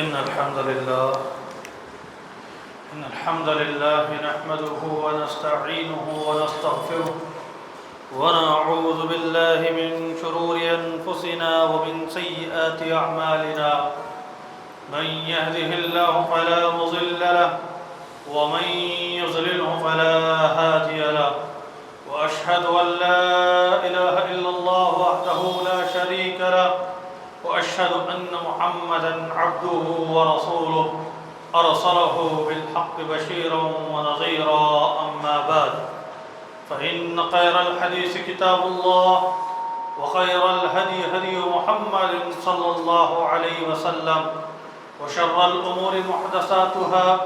إن الحمد لله نحمده ونستعينه ونستغفره ونعوذ بالله من شرور أنفسنا ومن سيئات أعمالنا من يهده الله فلا مضل له ومن يضلله فلا هادي له وأشهد أن لا إله إلا الله وحده لا شريك له وأشهد أن محمدًا عبده ورسوله أرسله بالحق بشيرا ونذيرا أما بعد فإن خير الحديث كتاب الله وخير الهدي هدي محمد صلى الله عليه وسلم وشر الأمور محدثاتها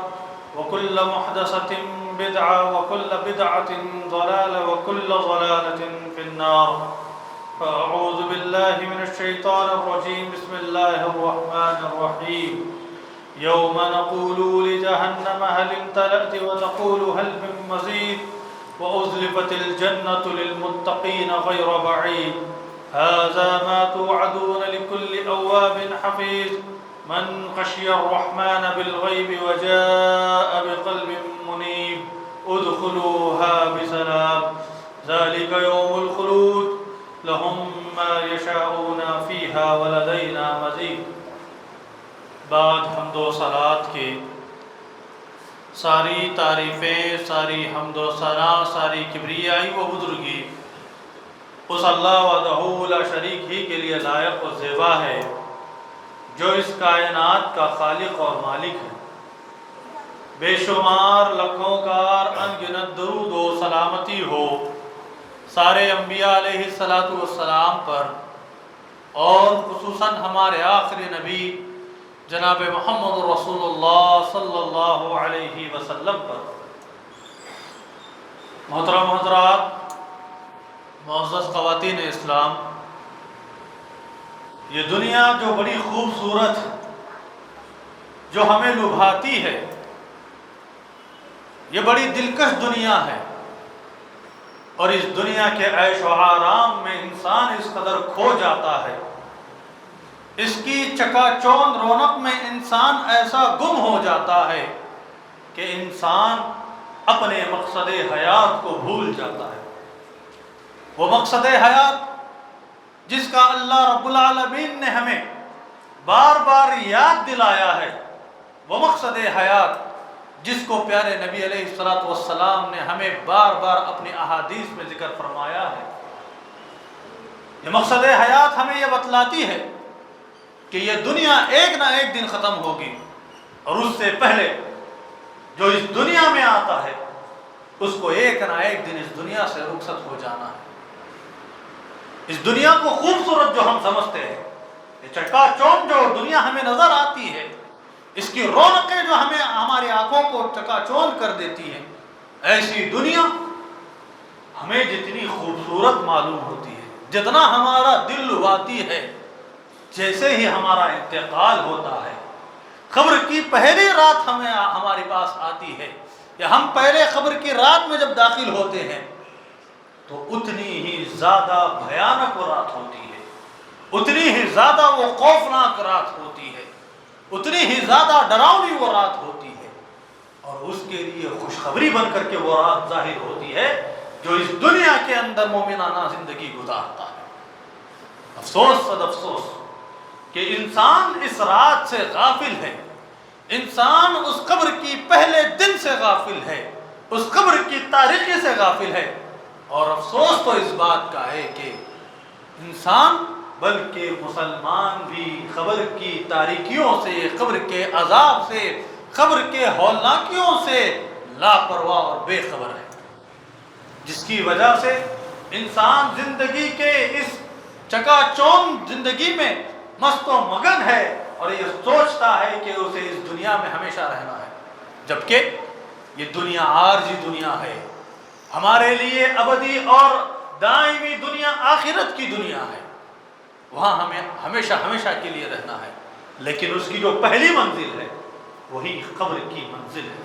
وكل محدثة بدعة وكل بدعة ضلالة وكل ضلالة في النار فأعوذ بالله من الشيطان الرجيم بسم الله الرحمن الرحيم يوم نقول لجهنم هل امتلأت وتقول هل من مزيد وأزلفت الجنة للمتقين غير بعيد هذا ما توعدون لكل أواب حفيظ من خشي الرحمن بالغيب وجاء بقلب منيب ادخلوها بسلام ذلك يوم الخلود لهم ما يشاءون فيها ولدينا مزيد بعد حمد و صلات کے ساری تعریفیں، ساری حمد و ثنا، ساری کبریائی و بزرگی اس اللہ وحدہ لا شریک ہی کے لیے لائق و زیبا ہے جو اس کائنات کا خالق اور مالک ہے۔ بے شمار لکھوں کار انگنت درود و سلامتی ہو سارے انبیاء علیہ السلام پر، اور خصوصاً ہمارے آخری نبی جناب محمد رسول اللہ صلی اللہ علیہ وسلم پر۔ محترم حضرات، معزز خواتین اسلام، یہ دنیا جو بڑی خوبصورت، جو ہمیں لبھاتی ہے، یہ بڑی دلکش دنیا ہے، اور اس دنیا کے عیش و آرام میں انسان اس قدر کھو جاتا ہے، اس کی چکا چوند رونق میں انسان ایسا گم ہو جاتا ہے کہ انسان اپنے مقصد حیات کو بھول جاتا ہے۔ وہ مقصد حیات جس کا اللہ رب العالمین نے ہمیں بار بار یاد دلایا ہے، وہ مقصد حیات جس کو پیارے نبی علیہ السلام نے ہمیں بار بار اپنی احادیث میں ذکر فرمایا ہے۔ یہ مقصد حیات ہمیں یہ بتلاتی ہے کہ یہ دنیا ایک نہ ایک دن ختم ہوگی، اور اس سے پہلے جو اس دنیا میں آتا ہے اس کو ایک نہ ایک دن اس دنیا سے رخصت ہو جانا ہے۔ اس دنیا کو خوبصورت جو ہم سمجھتے ہیں، یہ چکا چوند جو دنیا ہمیں نظر آتی ہے، اس کی رونقیں جو ہمیں ہماری آنکھوں کو چکا چوند کر دیتی ہیں، ایسی دنیا ہمیں جتنی خوبصورت معلوم ہوتی ہے، جتنا ہمارا دل لبھاتی ہے، جیسے ہی ہمارا انتقال ہوتا ہے، قبر کی پہلی رات ہمارے پاس آتی ہے، یا ہم پہلے قبر کی رات میں جب داخل ہوتے ہیں تو اتنی ہی زیادہ بھیانک وہ رات ہوتی ہے، اتنی ہی زیادہ وہ خوفناک رات ہوتی ہے، اتنی ہی زیادہ ڈراؤنی وہ رات ہوتی ہے، اور اس کے لیے خوشخبری بن کر کے وہ رات ظاہر ہوتی ہے جو اس دنیا کے اندر مومنانہ زندگی گزارتا ہے۔ افسوس صد افسوس کہ انسان اس رات سے غافل ہے، انسان اس قبر کی پہلے دن سے غافل ہے، اس قبر کی تاریخی سے غافل ہے، اور افسوس تو اس بات کا ہے کہ انسان بلکہ مسلمان بھی قبر کی تاریکیوں سے، قبر کے عذاب سے، قبر کے ہولناکیوں سے لاپرواہ اور بے خبر ہے، جس کی وجہ سے انسان زندگی کے اس چکا چوند زندگی میں مست و مگن ہے، اور یہ سوچتا ہے کہ اسے اس دنیا میں ہمیشہ رہنا ہے، جبکہ یہ دنیا عارضی دنیا ہے، ہمارے لیے ابدی اور دائمی دنیا آخرت کی دنیا ہے، وہاں ہمیں ہمیشہ ہمیشہ کے لیے رہنا ہے، لیکن اس کی جو پہلی منزل ہے وہی قبر کی منزل ہے،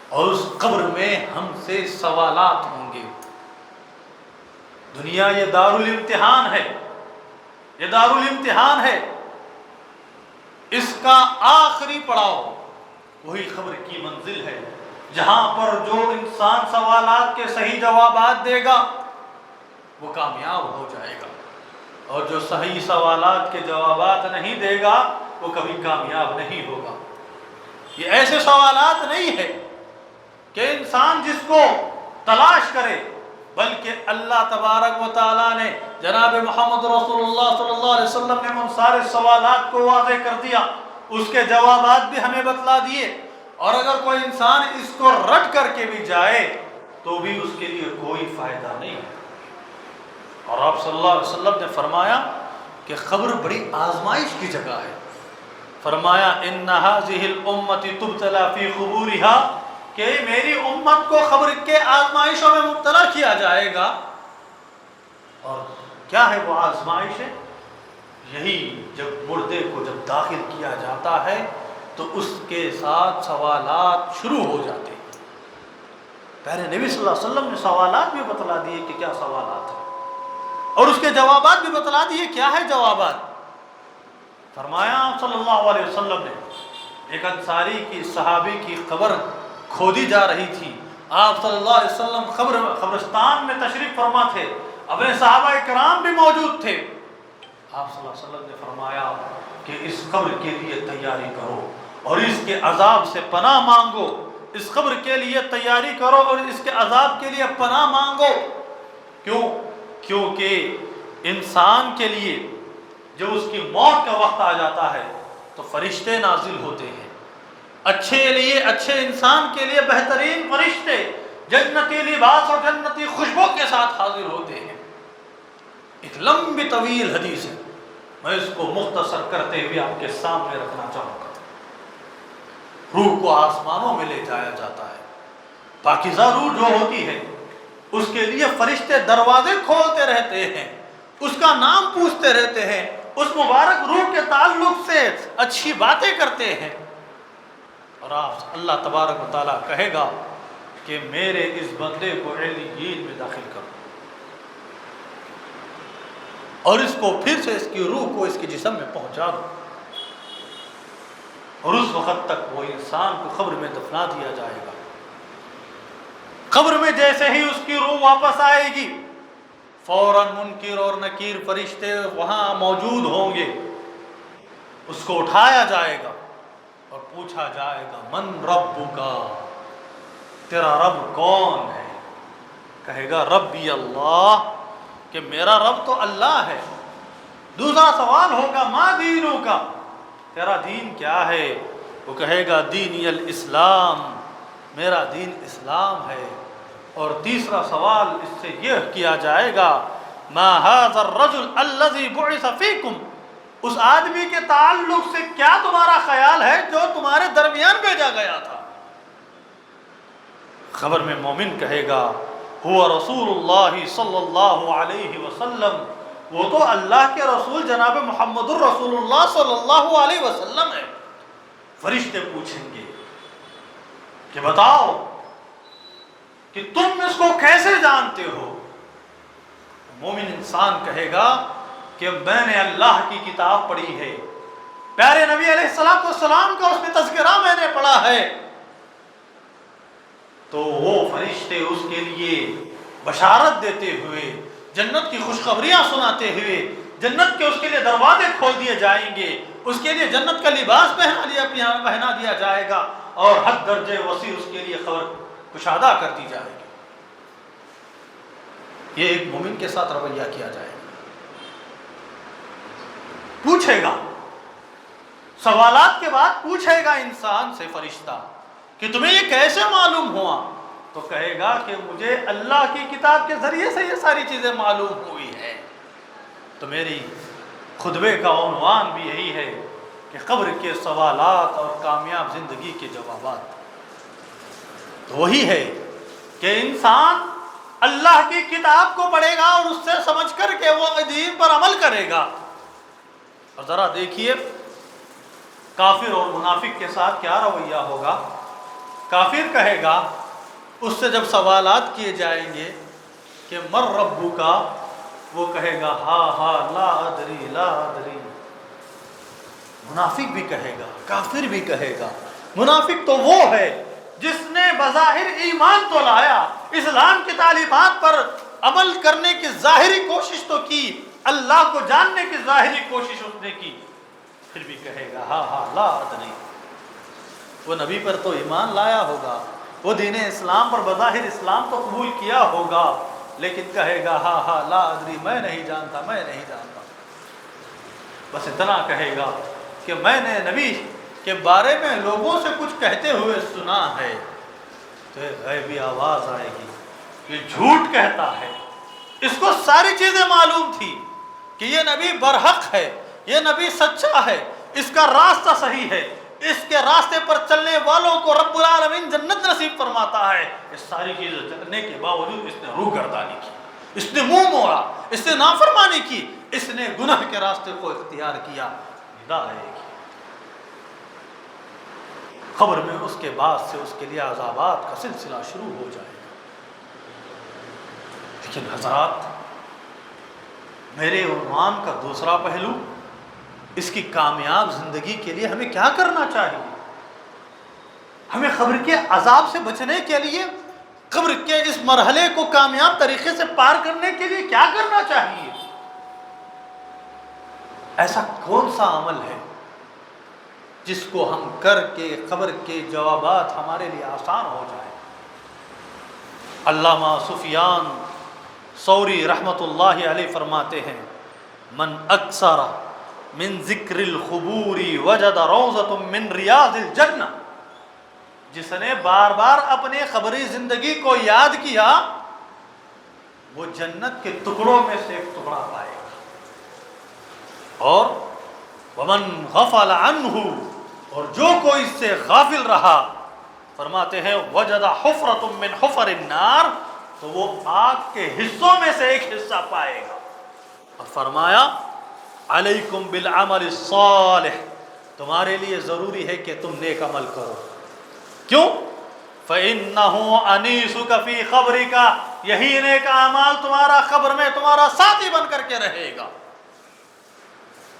اور اس قبر میں ہم سے سوالات ہوں گے۔ دنیا یہ دارالامتحان ہے، یہ دارالامتحان ہے، اس کا آخری پڑاؤ وہی قبر کی منزل ہے، جہاں پر جو انسان سوالات کے صحیح جوابات دے گا وہ کامیاب ہو جائے گا، اور جو صحیح سوالات کے جوابات نہیں دے گا وہ کبھی کامیاب نہیں ہوگا۔ یہ ایسے سوالات نہیں ہے کہ انسان جس کو تلاش کرے، بلکہ اللہ تبارک و تعالیٰ نے جناب محمد رسول اللہ صلی اللہ علیہ وسلم نے ان سارے سوالات کو واضح کر دیا، اس کے جوابات بھی ہمیں بتلا دیے، اور اگر کوئی انسان اس کو رٹ کر کے بھی جائے تو بھی اس کے لیے کوئی فائدہ نہیں ہے۔ اور آپ صلی اللہ علیہ وسلم نے فرمایا کہ قبر بڑی آزمائش کی جگہ ہے۔ فرمایا ان هذه الامه تبتلى في قبورها، کہ میری امت کو قبر کے آزمائشوں میں مبتلا کیا جائے گا۔ اور کیا ہے وہ آزمائش؟ ہے یہی جب مردے کو جب داخل کیا جاتا ہے تو اس کے ساتھ سوالات شروع ہو جاتے ہیں۔ پہلے نبی صلی اللہ علیہ وسلم نے سوالات بھی بتلا دیے کہ کیا سوالات ہیں، اور اس کے جوابات بھی بتلا دیے کیا ہے جوابات۔ فرمایا صلی اللہ علیہ وسلم نے ایک انصاری کی صحابی کی قبر کھودی جا رہی تھی، آپ صلی اللہ علیہ وسلم قبرستان میں تشریف فرما تھے، اپنے صحابہ کرام بھی موجود تھے۔ آپ صلی اللہ علیہ وسلم نے فرمایا کہ اس قبر کے لیے تیاری کرو اور اس کے عذاب سے پناہ مانگو، اس قبر کے لیے تیاری کرو اور اس کے عذاب کے لیے پناہ مانگو۔ کیوں؟ کیونکہ انسان کے لیے جب اس کی موت کا وقت آ جاتا ہے تو فرشتے نازل ہوتے ہیں، اچھے انسان کے لیے بہترین فرشتے جنتی لباس اور جنتی خوشبو کے ساتھ حاضر ہوتے ہیں۔ ایک لمبی طویل حدیث ہے، میں اس کو مختصر کرتے ہوئے آپ کے سامنے رکھنا چاہوں گا۔ روح کو آسمانوں میں لے جایا جاتا ہے، پاکیزہ روح جو ہوتی ہے اس کے لیے فرشتے دروازے کھولتے رہتے ہیں، اس کا نام پوچھتے رہتے ہیں، اس مبارک روح کے تعلق سے اچھی باتیں کرتے ہیں، اور اللہ تبارک و تعالیٰ کہے گا کہ میرے اس بندے کو علیین میں داخل کرو، اور اس کو پھر سے اس کی روح کو اس کے جسم میں پہنچا دو، اور اس وقت تک وہ انسان کو قبر میں دفنا دیا جائے گا۔ قبر میں جیسے ہی اس کی روح واپس آئے گی، فوراً منکر اور نکیر فرشتے وہاں موجود ہوں گے، اس کو اٹھایا جائے گا اور پوچھا جائے گا من ربکا، تیرا رب کون ہے؟ کہے گا ربی اللہ، کہ میرا رب تو اللہ ہے۔ دوسرا سوال ہوگا ما دینوں کا، تیرا دین کیا ہے؟ وہ کہے گا دینی الاسلام، میرا دین اسلام ہے۔ اور تیسرا سوال اس سے یہ کیا جائے گا ما هذا الرجل الذي بعث فيكم، اس آدمی کے تعلق سے کیا تمہارا خیال ہے جو تمہارے درمیان بھیجا گیا تھا؟ خبر میں مومن کہے گا هو رسول اللہ صلی اللہ علیہ وسلم، وہ تو اللہ کے رسول جناب محمد الرسول اللہ صلی اللہ علیہ وسلم ہے۔ فرشتے پوچھیں گے کہ بتاؤ کہ تم اس کو کیسے جانتے ہو؟ مومن انسان کہے گا کہ میں نے اللہ کی کتاب پڑھی ہے، پیارے نبی علیہ السلام کا اس میں تذکرہ میں نے پڑھا ہے۔ تو وہ فرشتے اس کے لیے بشارت دیتے ہوئے، جنت کی خوشخبریاں سناتے ہوئے، جنت کے اس کے لیے دروازے کھول دیے جائیں گے، اس کے لیے جنت کا لباس پہنا دیا جائے گا، اور حد درجے وسیع اس کے لیے خبر کشادہ کر دی جائے گی۔ یہ ایک مومن کے ساتھ رویہ کیا جائے گا۔ پوچھے گا، سوالات کے بعد پوچھے گا انسان سے فرشتہ کہ تمہیں یہ کیسے معلوم ہوا؟ تو کہے گا کہ مجھے اللہ کی کتاب کے ذریعے سے یہ ساری چیزیں معلوم ہوئی ہے۔ تو میری خطبے کا عنوان بھی یہی ہے کہ قبر کے سوالات اور کامیاب زندگی کے جوابات۔ تو وہی ہے کہ انسان اللہ کی کتاب کو پڑھے گا اور اس سے سمجھ کر کے وہ دین پر عمل کرے گا۔ اور ذرا دیکھیے کافر اور منافق کے ساتھ کیا رویہ ہوگا۔ کافر کہے گا، اس سے جب سوالات کیے جائیں گے کہ مر ربو کا، وہ کہے گا ہا لا ادری لا ادری، منافق بھی کہے گا، کافر بھی کہے گا۔ منافق تو وہ ہے جس نے بظاہر ایمان تو لایا، اسلام کی تعلیمات پر عمل کرنے کی ظاہری کوشش تو کی، اللہ کو جاننے کی ظاہری کوشش اس نے کی، پھر بھی کہے گا ہاں ہاں لا ادری۔ وہ نبی پر تو ایمان لایا ہوگا، وہ دین اسلام پر بظاہر اسلام تو قبول کیا ہوگا، لیکن کہے گا ہاں ہاں لا ادری، میں نہیں جانتا، میں نہیں جانتا۔ بس اتنا کہے گا کہ میں نے نبی کے بارے میں لوگوں سے کچھ کہتے ہوئے سنا ہے، تو ایک غیبی آواز آئے گی، یہ جھوٹ کہتا ہے۔ اس کو ساری چیزیں معلوم تھی کہ یہ نبی برحق ہے، یہ نبی سچا ہے، اس کا راستہ صحیح ہے، اس کے راستے پر چلنے والوں کو رب العالمین جنت نصیب فرماتا ہے۔ اس ساری چیزیں کرنے کے باوجود اس نے روگردانی کی، اس نے منہ موڑا، اس نے نافرمانی کی، اس نے گناہ کے راستے کو اختیار کیا۔ ندا آئے گی خبر میں، اس کے بعد سے اس کے لیے عذابات کا سلسلہ شروع ہو جائے گا۔ لیکن حضرات، میرے عنوان کا دوسرا پہلو، اس کی کامیاب زندگی کے لیے ہمیں کیا کرنا چاہیے؟ ہمیں قبر کے عذاب سے بچنے کے لیے، قبر کے اس مرحلے کو کامیاب طریقے سے پار کرنے کے لیے کیا کرنا چاہیے؟ ایسا کون سا عمل ہے جس کو ہم کر کے قبر کے جوابات ہمارے لیے آسان ہو جائے؟ علامہ سفیان ثوری رحمۃ اللہ علیہ فرماتے ہیں، من اکثر من ذکر القبور وجد روضۃ من ریاض الجنہ، جس نے بار بار اپنے قبری زندگی کو یاد کیا، وہ جنت کے ٹکڑوں میں سے ایک ٹکڑا پائے گا۔ اور ومن غفل عنہ، اور جو کوئی اس سے غافل رہا، فرماتے ہیں وجد حفرۃ من حفر النار، تو وہ آگ کے حصوں میں سے ایک حصہ پائے گا۔ اور فرمایا علیکم بالعمل الصالح، تمہارے لیے ضروری ہے کہ تم نیک عمل کرو۔ کیوں؟ فَإِنَّهُ أَنِيسُكَ فِي قَبْرِكَ، یہی نیک اعمال تمہارا قبر میں تمہارا ساتھی بن کر کے رہے گا۔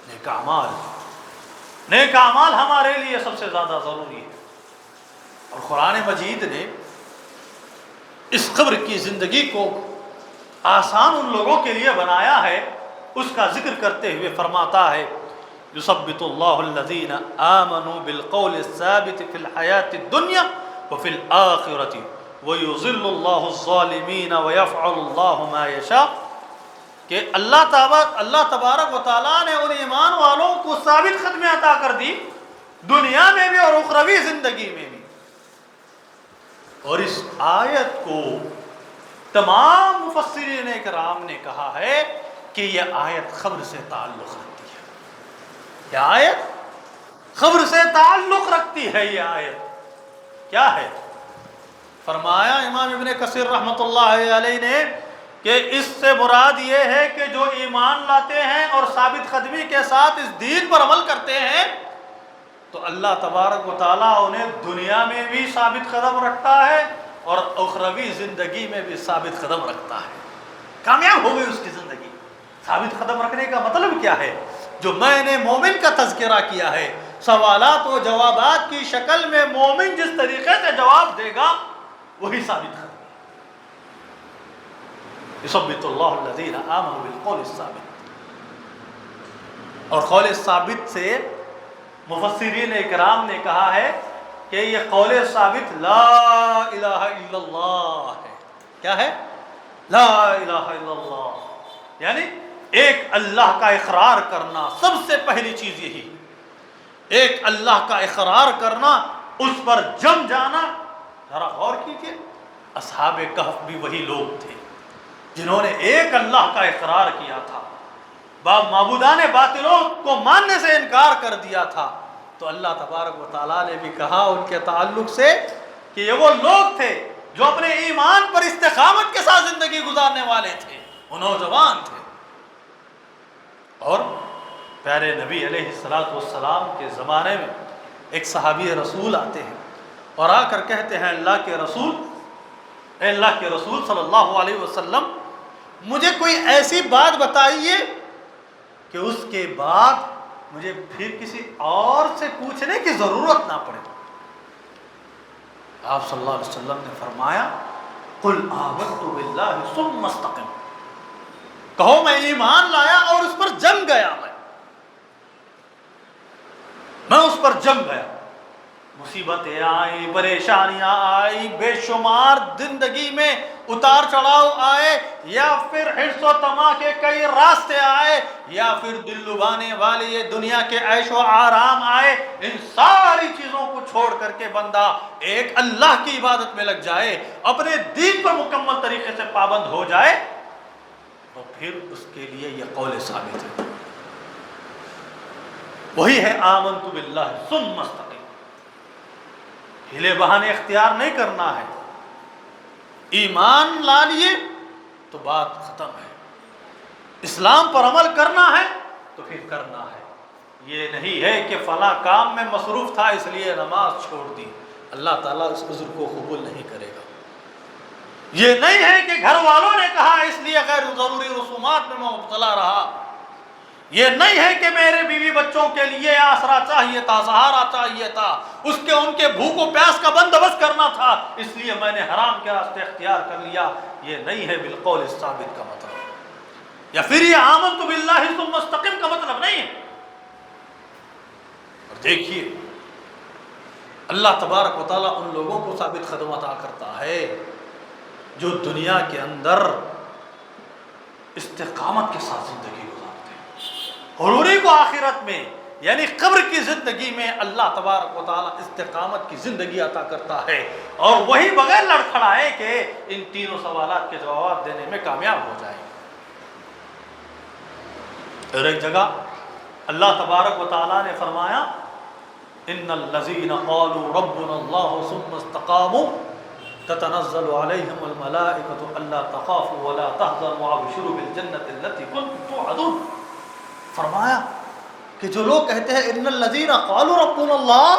نیک اعمال، نیک اعمال ہمارے لیے سب سے زیادہ ضروری ہے۔ اور قرآن مجید نے اس قبر کی زندگی کو آسان ان لوگوں کے لیے بنایا ہے، اس کا ذکر کرتے ہوئے فرماتا ہے یثبت اللہ الذین آمنوا بالقول الثابت فی الحیاۃ الدنیا وفی الآخرۃ ویذل اللہ الظالمین ویفعل اللہ ما یشاء، کہ اللہ تبارک و تعالیٰ نے ان ایمان والوں کو ثابت قدمی عطا کر دی، دنیا میں بھی اور اخروی زندگی میں بھی۔ اور اس آیت کو تمام مفسرین کرام نے کہا ہے کہ یہ آیت قبر سے تعلق رکھتی ہے۔ یہ آیت قبر سے تعلق رکھتی ہے۔ یہ آیت کیا ہے؟ فرمایا امام ابن کثیر رحمۃ اللہ علیہ نے کہ اس سے مراد یہ ہے کہ جو ایمان لاتے ہیں اور ثابت قدمی کے ساتھ اس دین پر عمل کرتے ہیں، تو اللہ تبارک و تعالیٰ انہیں دنیا میں بھی ثابت قدم رکھتا ہے اور اخروی زندگی میں بھی ثابت قدم رکھتا ہے۔ کامیاب ہو گئی اس کی زندگی۔ ثابت قدم رکھنے کا مطلب کیا ہے؟ جو میں نے مومن کا تذکرہ کیا ہے، سوالات و جوابات کی شکل میں مومن جس طریقے سے جواب دے گا وہی ثابت قدم۔ یثبت اللہ الذین آمنوا بالقول الثابت، اور قول ثابت سے مفسرین اکرام نے کہا ہے کہ یہ قول ثابت لا الہ الا اللہ ہے۔ کیا ہے؟ لا الہ الا اللہ، یعنی ایک اللہ کا اقرار کرنا، سب سے پہلی چیز یہی، ایک اللہ کا اقرار کرنا، اس پر جم جانا۔ ذرا غور کیجئے، اصحاب کہف بھی وہی لوگ تھے جنہوں نے ایک اللہ کا اقرار کیا تھا، معبودان باطلوں کو ماننے سے انکار کر دیا تھا۔ تو اللہ تبارک و تعالیٰ نے بھی کہا ان کے تعلق سے کہ یہ وہ لوگ تھے جو اپنے ایمان پر استقامت کے ساتھ زندگی گزارنے والے تھے، وہ نوجوان تھے۔ اور پیارے نبی علیہ السلام کے زمانے میں ایک صحابی رسول آتے ہیں اور آ کر کہتے ہیں اللہ کے رسول، اے اللہ کے رسول صلی اللہ علیہ وسلم، مجھے کوئی ایسی بات بتائیے کہ اس کے بعد مجھے پھر کسی اور سے پوچھنے کی ضرورت نہ پڑے۔ آپ صلی اللہ علیہ وسلم نے فرمایا قل آمنت باللہ ثم استقم، کہو میں ایمان لایا اور اس پر جم گیا، میں اس پر جم گیا۔ مصیبتیں آئی، پریشانیاں آئی، بے شمار زندگی میں اتار چڑھاؤ آئے، یا پھر حرص و طمع کے کئی راستے آئے، یا پھر دل لبانے والے یہ دنیا کے عیش و آرام آئے، ان ساری چیزوں کو چھوڑ کر کے بندہ ایک اللہ کی عبادت میں لگ جائے، اپنے دین پر مکمل طریقے سے پابند ہو جائے، تو پھر اس کے لیے یہ قول ثابت ہے، وہی ہے آمنت باللہ ثم استقم۔ ہلے بہانے اختیار نہیں کرنا ہے، ایمان لا لیے تو بات ختم ہے، اسلام پر عمل کرنا ہے تو پھر کرنا ہے۔ یہ نہیں ہے کہ فلاں کام میں مصروف تھا اس لیے نماز چھوڑ دی، اللہ تعالیٰ اس عذر کو قبول نہیں کرے گا۔ یہ نہیں ہے کہ گھر والوں نے کہا اس لیے غیر ضروری رسومات میں مبتلا رہا، یہ نہیں ہے کہ میرے بیوی بچوں کے لیے آسرا چاہیے تھا، سہارا چاہیے تھا، ان کے بھوک و پیاس کا بندوبست کرنا تھا اس لیے میں نے حرام کے راستے اختیار کر لیا، یہ نہیں ہے بالقول ثابت کا مطلب، یا پھر یہ آمنت باللہ ثم استقم کا مطلب نہیں ہے۔ اور دیکھیے اللہ تبارک و تعالیٰ ان لوگوں کو ثابت قدم عطا کرتا ہے جو دنیا کے اندر استقامت کے ساتھ زندگی گزارتے ہیں، اور انہیں کو آخرت میں یعنی قبر کی زندگی میں اللہ تبارک و تعالیٰ استقامت کی زندگی عطا کرتا ہے، اور وہی بغیر لڑکھڑائے کہ ان تینوں سوالات کے جواب دینے میں کامیاب ہو جائے۔ اور ایک جگہ اللہ تبارک و تعالیٰ نے فرمایا ان الذین قالوا ربنا اللہ ثم استقاموا تتنزل علیہم الملائکۃ الا تخافوا ولا تحزنوا وابشروا بالجنۃ التي کنتم توعدون۔ فرمایا کہ جو لوگ کہتے ہیں ان الذین قالوا ربنا اللہ،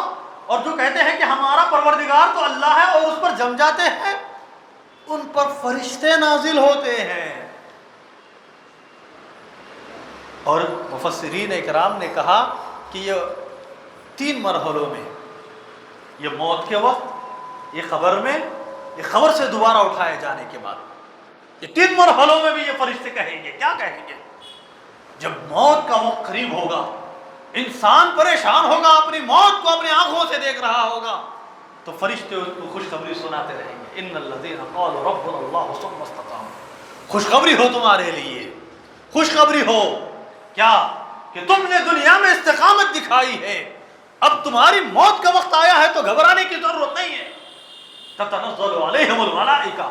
اور جو کہتے ہیں کہ ہمارا پروردگار تو اللہ ہے اور اس پر جم جاتے ہیں، ان پر فرشتے نازل ہوتے ہیں۔ اور مفسرین اکرام نے کہا کہ یہ 3 مرحلوں میں، یہ موت کے وقت، یہ قبر میں، یہ قبر سے دوبارہ اٹھائے جانے کے بعد، یہ 3 مرحلوں میں بھی یہ فرشتے کہیں گے۔ کیا کہیں گے؟ جب موت کا وقت قریب ہوگا، انسان پریشان ہوگا، اپنی موت کو اپنی آنکھوں سے دیکھ رہا ہوگا، تو فرشتے اس کو خوشخبری سناتے رہیں گے ان الذین قالوا ربنا اللہ ثم استقاموا۔ خوشخبری ہو تمہارے لیے، خوشخبری ہو کیا کہ تم نے دنیا میں استقامت دکھائی ہے، اب تمہاری موت کا وقت آیا ہے تو گھبرانے کی ضرورت نہیں ہے۔ تتنزل علیہم الملائکہ،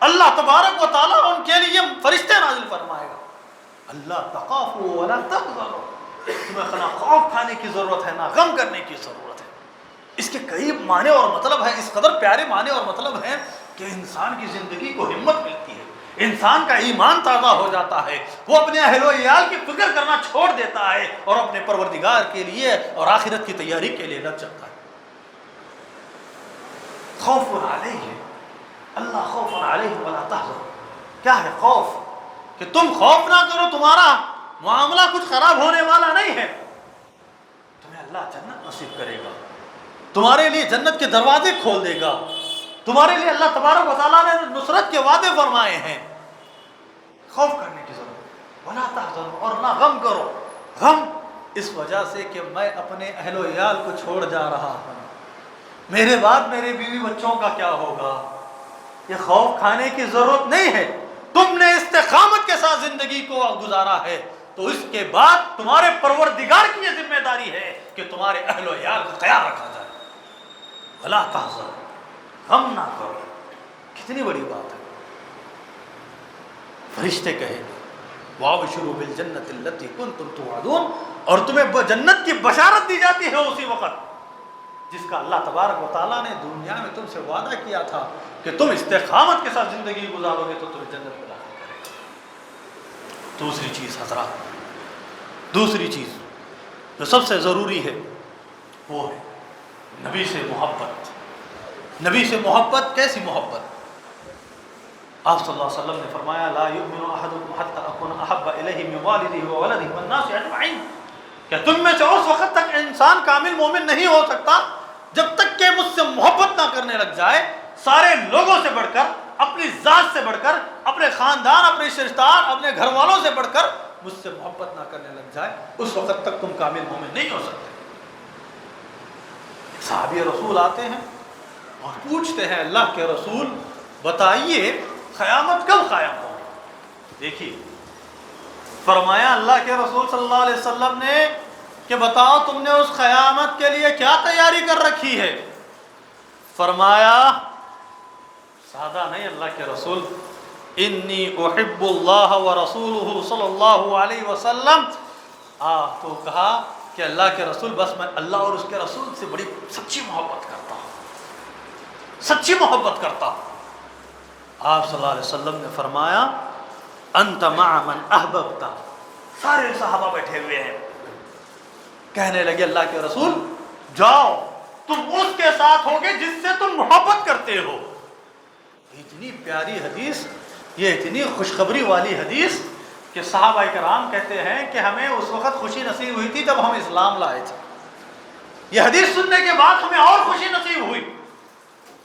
اللہ تبارک و تعالیٰ ان کے لیے فرشتے نازل فرمائے گا۔ اللہ تخافوا ولا تحزنوا، تمہیں نہ خوف کھانے کی ضرورت ہے نہ غم کرنے کی ضرورت ہے۔ اس کے کئی معنی اور مطلب ہے، اس قدر پیارے معنی اور مطلب ہیں کہ انسان کی زندگی کو ہمت ملتی ہے، انسان کا ایمان تازہ ہو جاتا ہے، وہ اپنے اہل و عیال کی فکر کرنا چھوڑ دیتا ہے اور اپنے پروردگار کے لیے اور آخرت کی تیاری کے لیے لگ جاتا ہے۔ خوف علیہ، اللہ خوف علیہ ولا تحزن، کیا ہے خوف؟ کہ تم خوف نہ کرو، تمہارا معاملہ کچھ خراب ہونے والا نہیں ہے، تمہیں اللہ جنت نصیب کرے گا، تمہارے لیے جنت کے دروازے کھول دے گا، تمہارے لیے اللہ تبارک و تعالیٰ نے نصرت کے وعدے فرمائے ہیں۔ خوف کرنے کی ضرورت، ولا تحزن، اور نہ غم کرو۔ غم اس وجہ سے کہ میں اپنے اہل و عیال کو چھوڑ جا رہا ہوں، میرے بعد میرے بیوی بچوں کا کیا ہوگا، یہ خوف کھانے کی ضرورت نہیں ہے۔ تم نے استقامت کے ساتھ زندگی کو گزارا ہے تو اس کے بعد تمہارے پروردگار کی یہ ذمہ داری ہے کہ تمہارے اہل و عیال کا خیال رکھا جائے۔ ولا تحزن، غم نہ کرو، کتنی بڑی بات ہے۔ فرشتے کہیں گے وَابْشِرُوا بِالْجَنَّةِ الَّتِي كُنْتُمْ تُوعَدُونَ، اور تمہیں جنت کی بشارت دی جاتی ہے اسی وقت جس کا اللہ تبارک و تعالیٰ نے دنیا میں تم سے وعدہ کیا تھا کہ تم استقامت کے ساتھ زندگی گزارو گے تو تمہیں جنت میں داخل کرے گا۔ دوسری چیز حضرات، دوسری چیز جو سب سے ضروری ہے وہ ہے نبی سے محبت۔ نبی سے محبت، کیسی محبت؟ آپ صلی اللہ علیہ وسلم نے فرمایا لا یؤمن احدکم حتی اکون احب الیہ من والدہ وولدہ والناس اجمعین، کہ تم میں سے اس وقت تک انسان کامل مومن نہیں ہو سکتا جب تک کہ مجھ سے محبت نہ کرنے لگ جائے، سارے لوگوں سے بڑھ کر، اپنی ذات سے بڑھ کر، اپنے خاندان، اپنے رشتہ دار، اپنے گھر والوں سے بڑھ کر مجھ سے محبت نہ کرنے لگ جائے، اس وقت تک تم کامل مومن نہیں ہو سکتے۔ صحابی رسول آتے ہیں اور پوچھتے ہیں اللہ کے رسول بتائیے قیامت کب قائم ہوگی؟ دیکھیے فرمایا اللہ کے رسول صلی اللہ علیہ وسلم نے کہ بتاؤ تم نے اس قیامت کے لیے کیا تیاری کر رکھی ہے؟ فرمایا سادہ نہیں اللہ کے رسول، انی احب اللہ ورسولہ صلی اللہ علیہ وسلم، تو کہا کہ اللہ کے رسول بس میں اللہ اور اس کے رسول سے بڑی سچی محبت کرتا ہوں، سچی محبت کرتا ہوں۔ آپ صلی اللہ علیہ وسلم نے فرمایا انت مع من احببت، سارے صحابہ بیٹھے ہوئے ہیں، کہنے لگے اللہ کے رسول جاؤ تم اس کے ساتھ ہوگے جس سے تم محبت کرتے ہو۔ اتنی پیاری حدیث، یہ اتنی خوشخبری والی حدیث کہ صحابہ کرام کہتے ہیں کہ ہمیں اس وقت خوشی نصیب ہوئی تھی جب ہم اسلام لائے تھے، یہ حدیث سننے کے بعد ہمیں اور خوشی نصیب ہوئی۔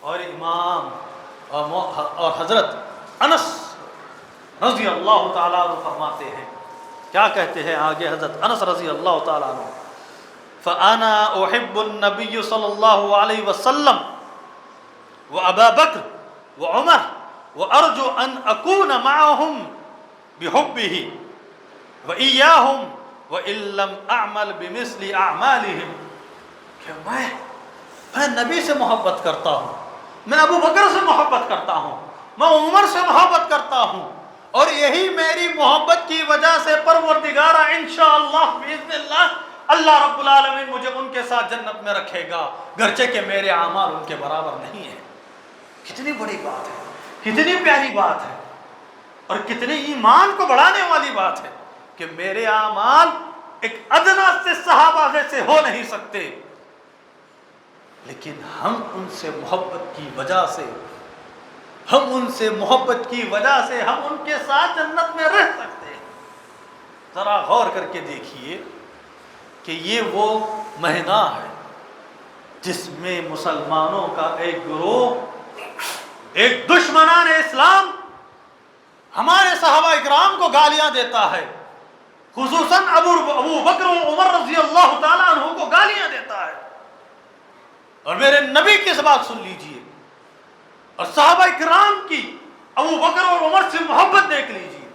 اور امام اور حضرت انس رضی اللہ تعالیٰ عنہ فرماتے ہیں، کیا کہتے ہیں آگے حضرت انس رضی اللہ تعالیٰ عنہ، فَأَنَا أُحِبُّ النَّبِيُّ صلی اللہ علیہ وسلم وَأَبَا بَكْرَ وعمر وارجو ان اکون معهم بحبه واياهم وان لم اعمل بمثل اعمالهم، کہ میں نبی سے محبت کرتا ہوں، میں ابو بکر سے محبت کرتا ہوں، میں عمر سے محبت کرتا ہوں، اور یہی میری محبت کی وجہ سے پروردگارہ انشاءاللہ باذن اللہ اللہ رب العالمین مجھے ان کے ساتھ جنت میں رکھے گا، گرچہ کہ میرے اعمال ان کے برابر نہیں ہیں۔ کتنی بڑی بات ہے، کتنی پیاری بات ہے، اور کتنی ایمان کو بڑھانے والی بات ہے کہ میرے اعمال ایک ادنا سے صحابہ سے ہو نہیں سکتے، لیکن ہم ان سے محبت کی وجہ سے، ہم ان سے محبت کی وجہ سے ہم ان کے ساتھ جنت میں رہ سکتے ہیں۔ ذرا غور کر کے دیکھیے کہ یہ وہ مہینہ ہے جس میں مسلمانوں کا ایک گروہ، ایک دشمنان اسلام ہمارے صحابہ اکرام کو گالیاں دیتا ہے، خصوصاً ابو بکر و عمر رضی اللہ تعالیٰ عنہ کو گالیاں دیتا ہے۔ اور میرے نبی کی بات سن لیجئے، اور صحابہ اکرام کی ابو بکر اور عمر سے محبت دیکھ لیجئے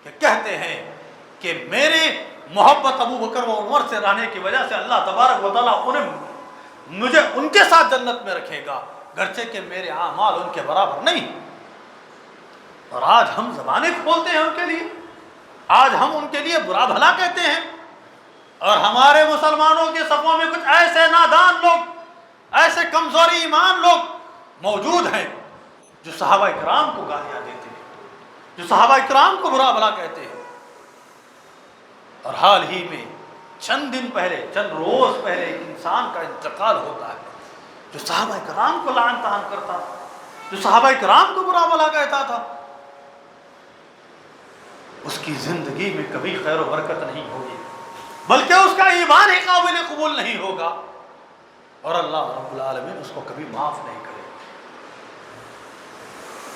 کہ کہتے ہیں کہ میری محبت ابو بکر و عمر سے رہنے کی وجہ سے اللہ تبارک و تعالیٰ مجھے ان کے ساتھ جنت میں رکھے گا، گرچہ کہ میرے اعمال ان کے برابر نہیں۔ اور آج ہم زبانیں کھولتے ہیں ان کے لیے، آج ہم ان کے لیے برا بھلا کہتے ہیں، اور ہمارے مسلمانوں کے صفوں میں کچھ ایسے نادان لوگ، ایسے کمزوری ایمان لوگ موجود ہیں جو صحابہ اکرام کو گالیاں دیتے ہیں، جو صحابہ اکرام کو برا بھلا کہتے ہیں۔ اور حال ہی میں چند دن پہلے، چند روز پہلے ایک انسان کا انتقال ہوتا ہے جو صحابہ کرام کو لعن طعن کرتا تھا، جو صحابہ کرام کو برا بھلا کہتا تھا۔ اس کی زندگی میں کبھی خیر و برکت نہیں ہوگی، بلکہ اس کا ایمان ہی قابل قبول نہیں ہوگا، اور اللہ رب العالمین اس کو کبھی معاف نہیں کرے۔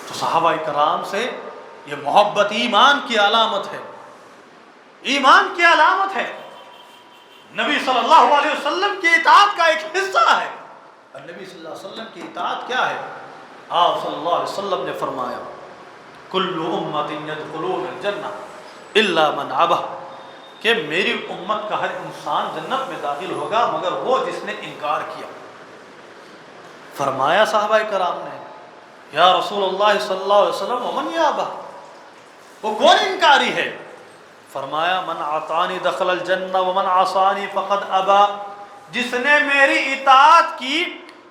تو صحابہ کرام سے یہ محبت ایمان کی علامت ہے، ایمان کی علامت ہے، نبی صلی اللہ علیہ وسلم کی اطاعت کا ایک حصہ ہے۔ اور نبی صلی اللہ علیہ وسلم کی اطاعت کیا ہے؟ آپ صلی اللہ علیہ وسلم نے فرمایا کل امت یدخلون الجنہ الا من ابى، کہ میری امت کا ہر انسان جنت میں داخل ہوگا مگر وہ جس نے انکار کیا۔ فرمایا صحابہ کرام نے یا رسول اللہ صلی اللہ علیہ وسلم ومن یابى، وہ کون انکاری ہے؟ فرمایا من اطاعنی دخل الجنہ ومن عصانی فقد ابى، جس نے میری اطاعت کی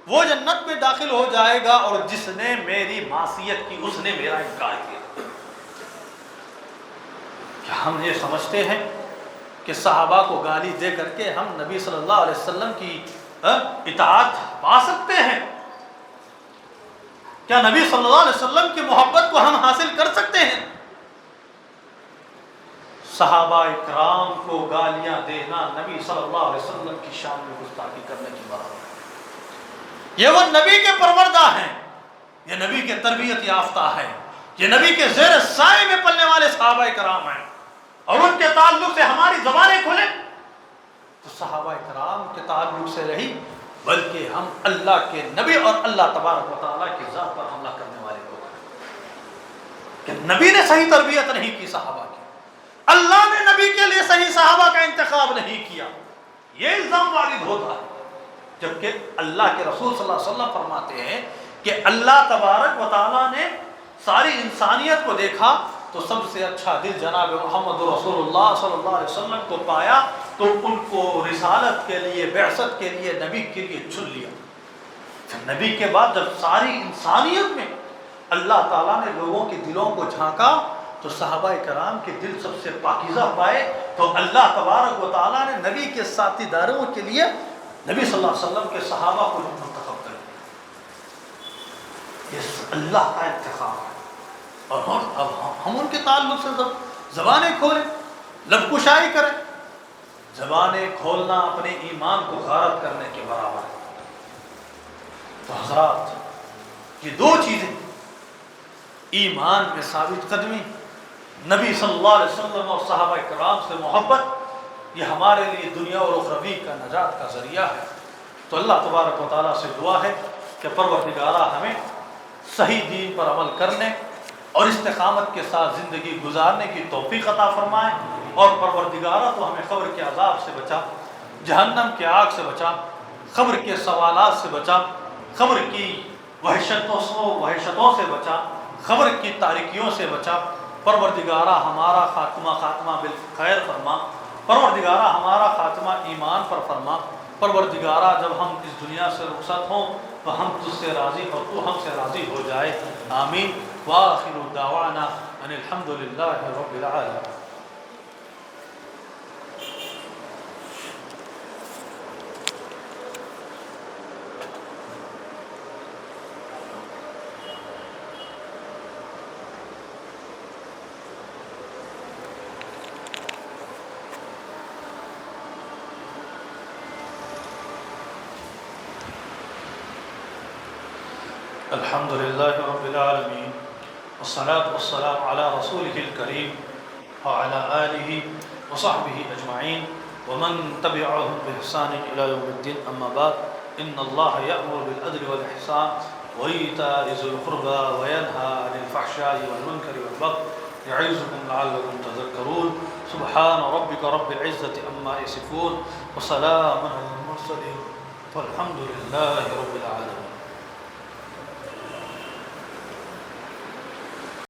وہ جنت میں داخل ہو جائے گا، اور جس نے میری معصیت کی اس نے میرا انکار کیا۔ کیا ہم یہ سمجھتے ہیں کہ صحابہ کو گالی دے کر کے ہم نبی صلی اللہ علیہ وسلم کی اطاعت پا سکتے ہیں؟ کیا نبی صلی اللہ علیہ وسلم کی محبت کو ہم حاصل کر سکتے ہیں؟ صحابہ کرام کو گالیاں دینا نبی صلی اللہ علیہ وسلم کی شان میں گستاخی کرنے کی برابر ہے۔ یہ وہ نبی کے پروردہ ہیں، یہ نبی کے تربیت یافتہ ہیں، یہ نبی کے زیر سائے میں پلنے والے صحابہ کرام ہیں، اور ان کے تعلق سے ہماری زبانیں کھلیں تو صحابہ کرام کے تعلق سے رہی، بلکہ ہم اللہ کے نبی اور اللہ تبارک و تعالیٰ کی ذات پر حملہ کرنے والے لوگ ہیں کہ نبی نے صحیح تربیت نہیں کی صحابہ کی، اللہ نے نبی کے لیے صحیح صحابہ کا انتخاب نہیں کیا، یہ الزام وارد ہوتا ہے۔ جبکہ اللہ کے رسول صلی اللہ علیہ وسلم فرماتے ہیں کہ اللہ تبارک و تعالیٰ نے ساری انسانیت کو دیکھا تو سب سے اچھا دل جناب محمد رسول اللہ صلی اللہ علیہ وسلم کو پایا تو ان کو رسالت کے لیے، بعثت کے لیے، نبی کے لیے چن لیا۔ نبی کے بعد جب ساری انسانیت میں اللہ تعالیٰ نے لوگوں کے دلوں کو جھانکا تو صحابہ کرام کے دل سب سے پاکیزہ پائے، تو اللہ تبارک و تعالیٰ نے نبی کے ساتھی داروں کے لیے نبی صلی اللہ علیہ وسلم کے صحابہ کو منتخب کر دیا۔ یہ اللہ کا انتخاب ہے، اور اب ہم ان کے تعلق سے زبانیں کھولیں، لب کشائی کریں۔ زبانیں کھولنا اپنے ایمان کو غارت کرنے کے برابر ہے۔ تو حضرات، یہ دو چیزیں، ایمان میں ثابت قدمی، نبی صلی اللہ علیہ وسلم اور صحابہ کرام سے محبت، یہ ہمارے لیے دنیا اور اخروی کا نجات کا ذریعہ ہے۔ تو اللہ تبارک و تعالیٰ سے دعا ہے کہ پروردگارہ ہمیں صحیح دین پر عمل کرنے اور استقامت کے ساتھ زندگی گزارنے کی توفیق عطا فرمائے، اور پروردگارہ تو ہمیں قبر کے عذاب سے بچا، جہنم کے آگ سے بچا، قبر کے سوالات سے بچا، قبر کی وحشتوں سے بچا، قبر کی تاریکیوں سے بچا۔ پروردگارہ ہمارا خاتمہ بالخیر فرما، پروردگارہ ہمارا خاتمہ ایمان پر فرما، پروردگارہ جب ہم اس دنیا سے رخصت ہوں تو ہم تجھ سے راضی اور تو ہم سے راضی ہو جائے، آمین۔ وآخر دعوانا ان الحمد للہ رب العالمین۔ الحمد للہ رب العالمین، والصلاة والسلام علی رسولہ الکریم وعلی آلہ وصحبہ اجمعین ومن تبعهم بإحسان إلى يوم الدین، اما بعد، ان اللہ یأمر بالعدل والإحسان وإیتاء ذی القربى وینہی عن الفحشاء والمنکر والبغی یعظکم لعلکم تذکرون۔ سبحان ربک رب العزة عما یصفون وسلام علی المرسلین والحمد للہ رب العالمین۔